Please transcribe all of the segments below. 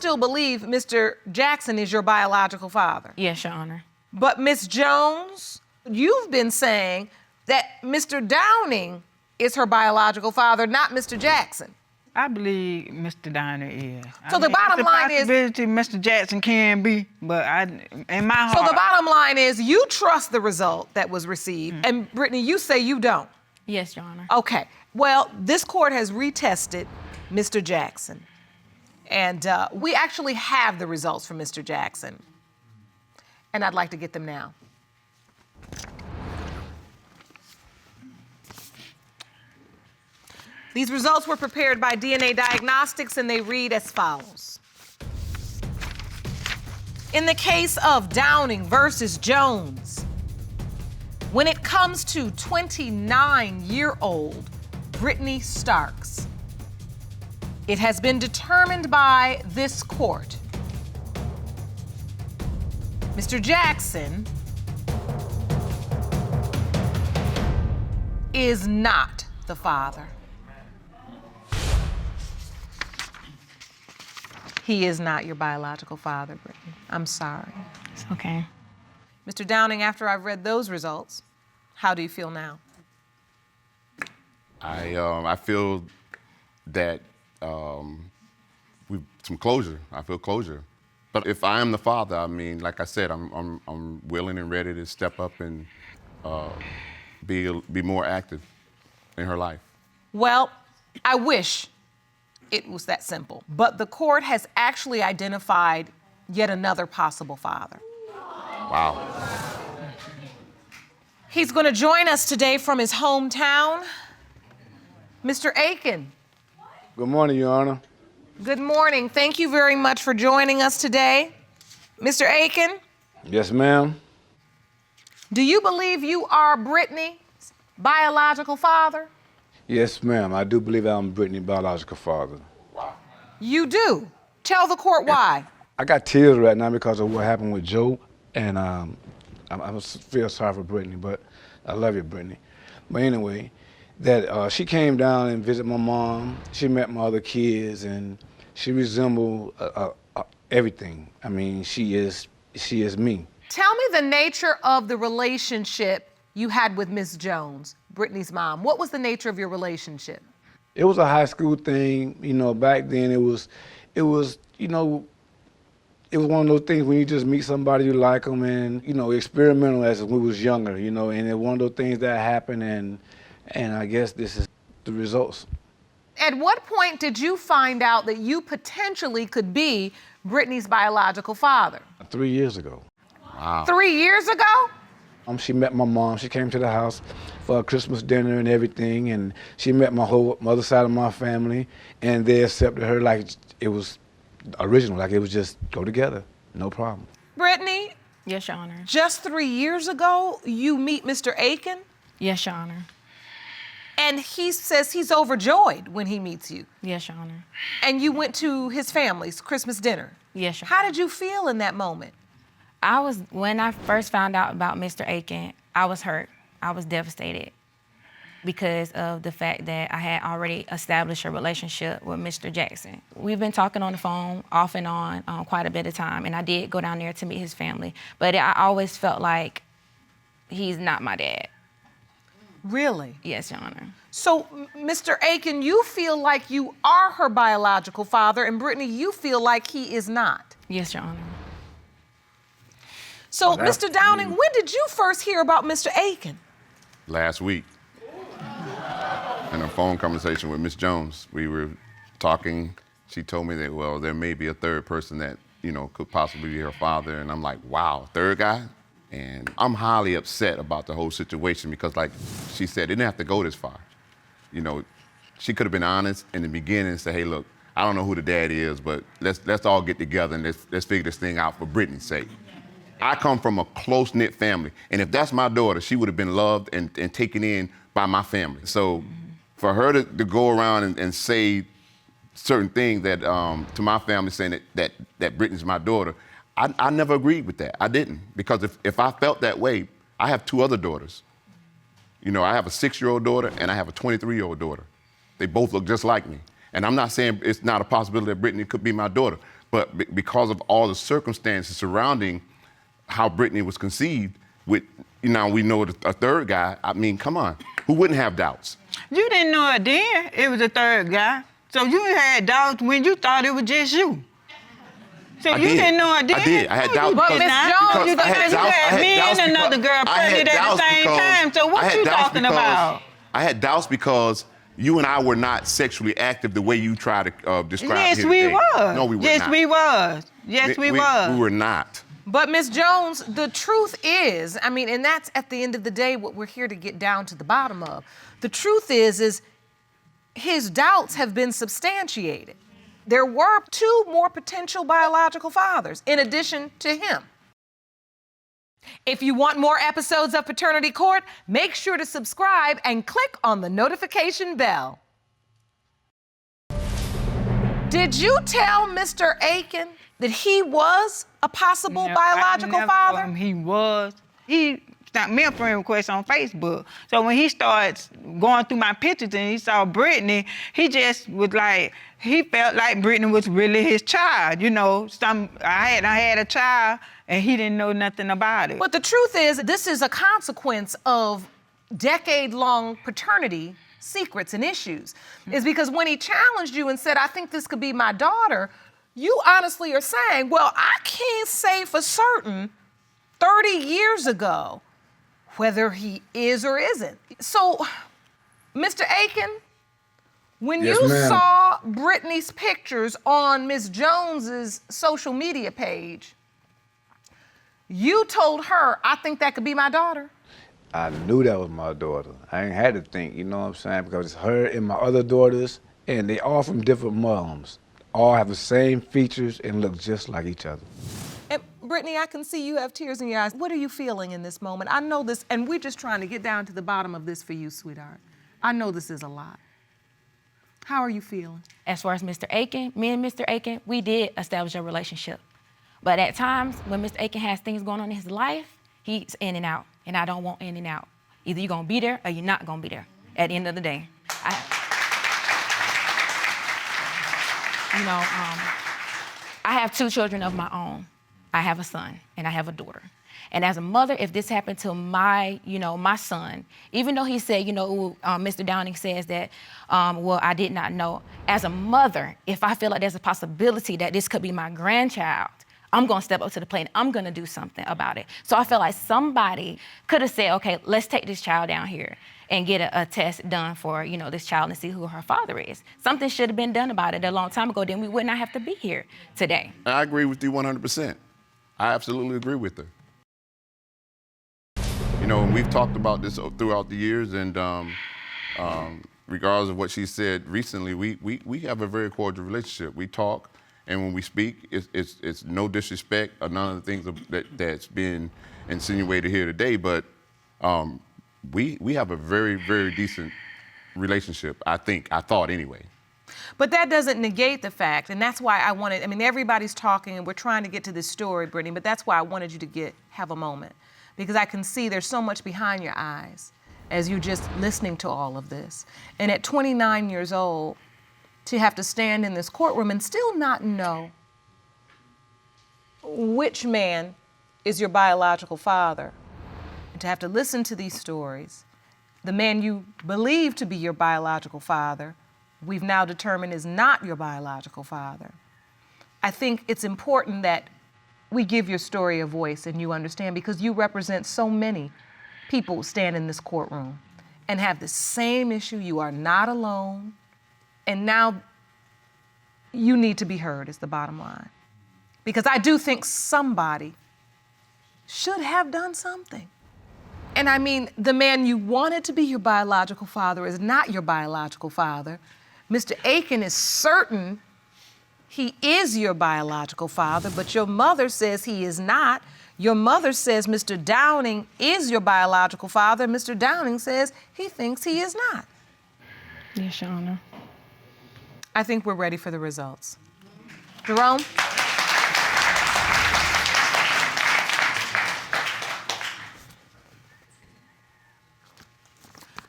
still believe Mr. Jackson is your biological father? Yes, Your Honor. But Ms. Jones, you've been saying that Mr. Downing is her biological father, not Mr. Jackson. I believe Mr. Downer is. So the bottom line is... possibility Mr. Jackson can be, but in my heart... So the bottom line is you trust the result that was received, and Brittany, you say you don't. Yes, Your Honor. Okay. Well, this court has retested Mr. Jackson, and we actually have the results from Mr. Jackson, and I'd like to get them now. These results were prepared by DNA Diagnostics, and they read as follows. In the case of Downing versus Jones, when it comes to 29-year-old Brittany Starks, it has been determined by this court, Mr. Jackson is not the father. He is not your biological father, Brittany. I'm sorry. It's okay. Mr. Downing, after I've read those results, how do you feel now? I feel that we've some closure. I feel closure. But if I am the father, I mean, like I said, I'm willing and ready to step up and be more active in her life. Well, I wish it was that simple. But the court has actually identified yet another possible father. Wow. He's going to join us today from his hometown, Mr. Aiken. Good morning, Your Honor. Good morning. Thank you very much for joining us today. Mr. Aiken? Yes, ma'am. Do you believe you are Brittany's biological father? Yes, ma'am. I do believe I'm Brittany's biological father. Wow. You do? Tell the court why. I got tears right now because of what happened with Joe, and I feel sorry for Brittany, but I love you, Brittany. But anyway, that she came down and visited my mom. She met my other kids, and she resembled everything. I mean, she is me. Tell me the nature of the relationship you had with Miss Jones, Brittany's mom. What was the nature of your relationship? It was a high school thing. You know, back then it was, you know, it was one of those things when you just meet somebody you like them, and, you know, experimental as we was younger, you know, and it was one of those things that happened, and I guess this is the results. At what point did you find out that you potentially could be Brittany's biological father? 3 years ago. Wow. 3 years ago? She met my mom. She came to the house for a Christmas dinner and everything, and she met my whole mother side of my family, and they accepted her like it was original, like it was just go together, no problem. Brittany? Yes, Your Honor. Just 3 years ago, you meet Mr. Aiken? Yes, Your Honor. And he says he's overjoyed when he meets you. Yes, Your Honor. And you went to his family's Christmas dinner. Yes, Your How Honor. did you feel in that moment? When I first found out about Mr. Aiken, I was hurt. I was devastated because of the fact that I had already established a relationship with Mr. Jackson. We've been talking on the phone off and on quite a bit of time, and I did go down there to meet his family, but I always felt like he's not my dad. Really? Yes, Your Honor. So, Mr. Aiken, you feel like you are her biological father, and Brittany, you feel like he is not. Yes, Your Honor. So, Mr. Downing, when did you first hear about Mr. Aiken? Last week, in a phone conversation with Miss Jones, we were talking. She told me that, well, there may be a third person that, you know, could possibly be her father. And I'm like, wow, third guy? And I'm highly upset about the whole situation because, like she said, it didn't have to go this far. You know, she could have been honest in the beginning and say, hey, look, I don't know who the dad is, but let's all get together and let's figure this thing out for Brittany's sake. I come from a close-knit family, and if that's my daughter, she would have been loved and taken in by my family. So for her to go around and say certain things that to my family saying that Brittany's my daughter, I never agreed with that. I didn't, because if I felt that way, I have two other daughters. You know, I have a 6-year-old daughter and I have a 23-year-old daughter. They both look just like me. And I'm not saying it's not a possibility that Brittany could be my daughter, but because of all the circumstances surrounding how Brittany was conceived, with, we know a third guy, I mean, come on, who wouldn't have doubts? You didn't know it then, it was a third guy. So you had doubts when you thought it was just you. So you didn't know it then? I did. I had doubts But Miss Jones, you had me and another girl pregnant at the same time. So what you talking about? I had doubts because you and I were not sexually active the way you try to describe Yes, here we today. was. No, we were yes, not. we was. Yes, we was. We were not. But Ms. Jones, the truth is, I mean, and that's at the end of the day what we're here to get down to the bottom of. The truth is his doubts have been substantiated. There were 2 more potential biological fathers in addition to him. If you want more episodes of Paternity Court, make sure to subscribe and click on the notification bell. Did you tell Mr. Aiken that he was a possible biological I never father? told him he was. He sent me a friend request on Facebook. So when he starts going through my pictures and he saw Brittany, he just was like, he felt like Brittany was really his child. I had a child and he didn't know nothing about it. But the truth is, this is a consequence of decade-long paternity secrets and issues. Is because when he challenged you and said, I think this could be my daughter, you honestly are saying, well, I can't say for certain 30 years ago whether he is or isn't. So, Mr. Aiken, when Yes, you ma'am. saw Brittany's pictures on Ms. Jones's social media page, you told her, I think that could be my daughter. I knew that was my daughter. I ain't had to think, you know what I'm saying? Because it's her and my other daughters, and they all from different moms. All have the same features and look just like each other. And Brittany, I can see you have tears in your eyes. What are you feeling in this moment? I know this, and we're just trying to get down to the bottom of this for you, sweetheart. I know this is a lot. How are you feeling? As far as Mr. Aiken, me and Mr. Aiken, we did establish a relationship. But at times, when Mr. Aiken has things going on in his life, he's in and out, and I don't want in and out. Either you're gonna be there or you're not gonna be there at the end of the day. I have 2 children of my own. I have a son and I have a daughter. And as a mother, if this happened to my son, even though he said, Mr. Downing says that, well, I did not know. As a mother, if I feel like there's a possibility that this could be my grandchild, I'm gonna step up to the plate and I'm gonna do something about it. So I feel like somebody could have said, okay, let's take this child down here and get a test done for, this child and see who her father is. Something should have been done about it a long time ago, then we would not have to be here today. I agree with you 100%. I absolutely agree with her. We've talked about this throughout the years, and regardless of what she said recently, we have a very cordial relationship. We talk, and when we speak, it's no disrespect or none of the things that's been insinuated here today, but we have a very, very decent relationship, I thought anyway. But that doesn't negate the fact, and that's why everybody's talking and we're trying to get to this story, Brittany, but that's why I wanted you to have a moment. Because I can see there's so much behind your eyes as you're just listening to all of this. And at 29 years old, to have to stand in this courtroom and still not know which man is your biological father, and to have to listen to these stories, the man you believe to be your biological father, we've now determined is not your biological father. I think it's important that we give your story a voice and you understand, because you represent so many people who stand in this courtroom and have the same issue. You are not alone. And now you need to be heard is the bottom line. Because I do think somebody should have done something. And the man you wanted to be your biological father is not your biological father. Mr. Aiken is certain he is your biological father, but your mother says he is not. Your mother says Mr. Downing is your biological father. Mr. Downing says he thinks he is not. Yes, Your Honor. I think we're ready for the results. Jerome?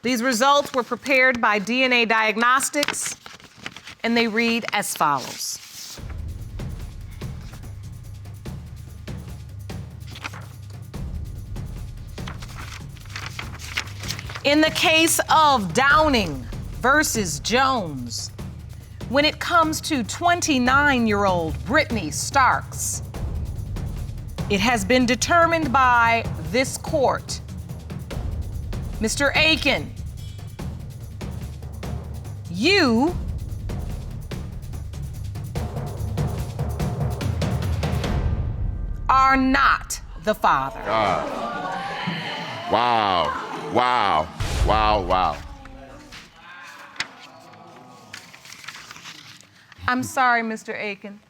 These results were prepared by DNA Diagnostics. and they read as follows. In the case of Downing versus Jones, when it comes to 29-year-old Brittany Starks, it has been determined by this court, Mr. Aiken, you are not the father. Wow. Wow. Wow. Wow. I'm sorry, Mr. Aiken.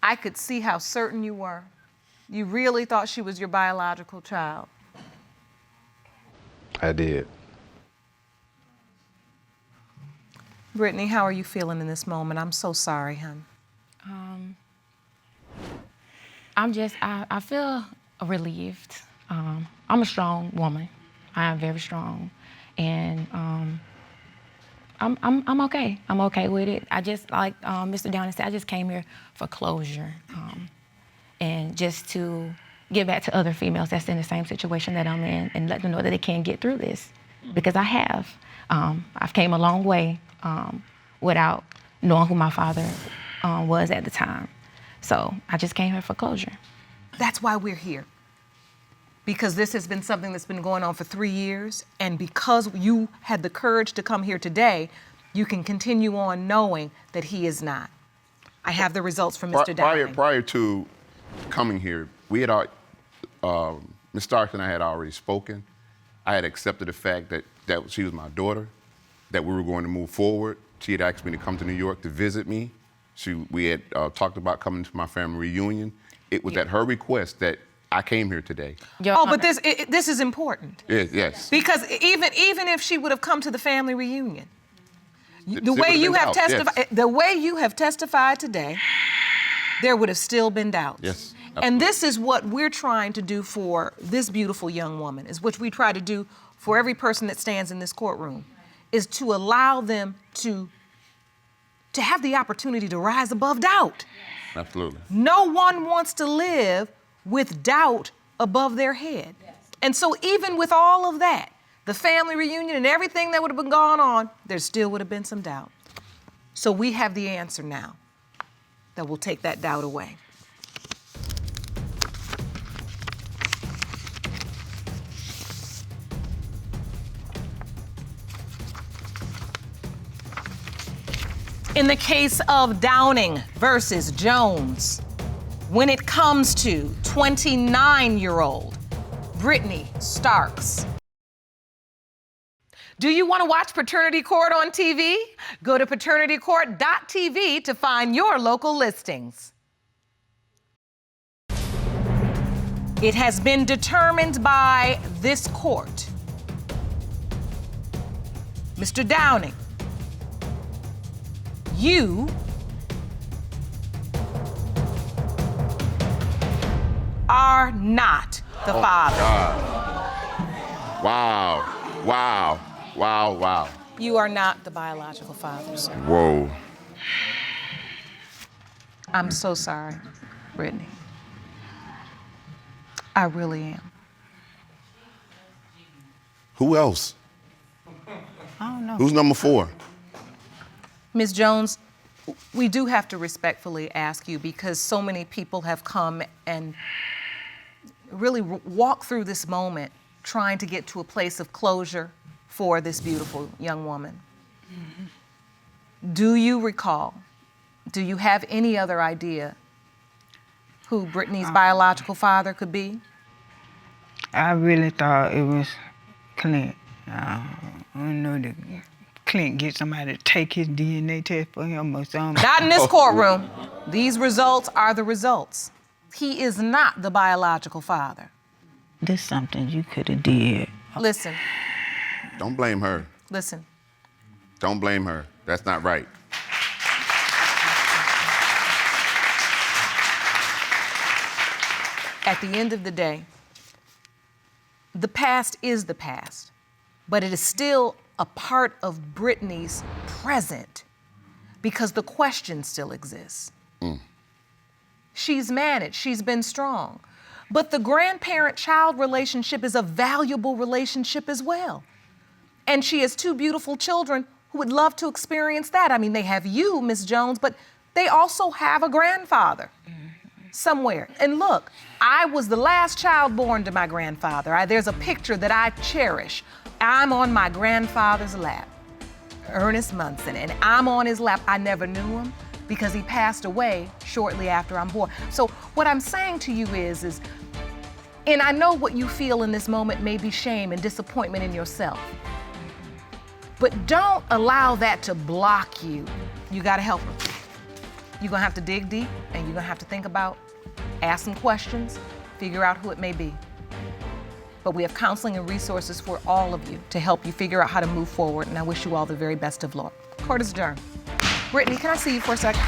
I could see how certain you were. You really thought she was your biological child. I did. Brittany, how are you feeling in this moment? I'm so sorry, hon. I feel relieved. I'm a strong woman. I am very strong. And I'm okay. I'm okay with it. I just, like Mr. Downing said, I just came here for closure. And just to give back to other females that's in the same situation that I'm in and let them know that they can get through this. Because I have. I've came a long way without knowing who my father was at the time. So I just came here for closure. That's why we're here. Because this has been something that's been going on for 3 years, and because you had the courage to come here today, you can continue on knowing that he is not. I have the results from Mr. Downing. Prior to coming here, we had Ms. Starks and I had already spoken. I had accepted the fact that she was my daughter, that we were going to move forward. She had asked me to come to New York to visit me. We had talked about coming to my family reunion. It was at her request that I came here today. But this is important. Yes. Because even if she would have come to the family reunion, the way you have testified today, there would have still been doubt. Yes. And this is what we're trying to do for this beautiful young woman, is what we try to do for every person that stands in this courtroom, is to allow them to have the opportunity to rise above doubt. Absolutely. No one wants to live with doubt above their head. And so even with all of that, the family reunion and everything that would have been going on, there still would have been some doubt. So we have the answer now that will take that doubt away. In the case of Downing versus Jones, when it comes to 29-year-old Brittany Starks. Do you want to watch Paternity Court on TV? Go to paternitycourt.tv to find your local listings. It has been determined by this court, Mr. Downing, you are not the father. God. Wow. Wow. Wow. Wow. You are not the biological father, sir. Whoa. I'm so sorry, Brittany. I really am. Who else? I don't know. Who's number 4? Ms. Jones, we do have to respectfully ask you, because so many people have come and really walked through this moment trying to get to a place of closure for this beautiful young woman. Mm-hmm. Do you recall, do you have any other idea who Brittany's biological father could be? I really thought it was Clint. I don't know that Clint get somebody to take his DNA test for him or something. Not in this courtroom. These results are the results. He is not the biological father. This is something you could have did. Listen. Don't blame her. Listen. Don't blame her. That's not right. At the end of the day, the past is the past, but it is still a part of Brittany's present because the question still exists. She's managed, she's been strong. But the grandparent-child relationship is a valuable relationship as well. And she has 2 beautiful children who would love to experience that. I mean, they have you, Miss Jones, but they also have a grandfather somewhere. And look, I was the last child born to my grandfather. There's a picture that I cherish. I'm on my grandfather's lap, Ernest Munson, and I'm on his lap. I never knew him because he passed away shortly after I'm born. So what I'm saying to you is, and I know what you feel in this moment may be shame and disappointment in yourself, but don't allow that to block you. You gotta help her. You're gonna have to dig deep and you're gonna have to think about, ask some questions, figure out who it may be. But we have counseling and resources for all of you to help you figure out how to move forward, and I wish you all the very best of luck. Court is adjourned. Brittany, can I see you for a second?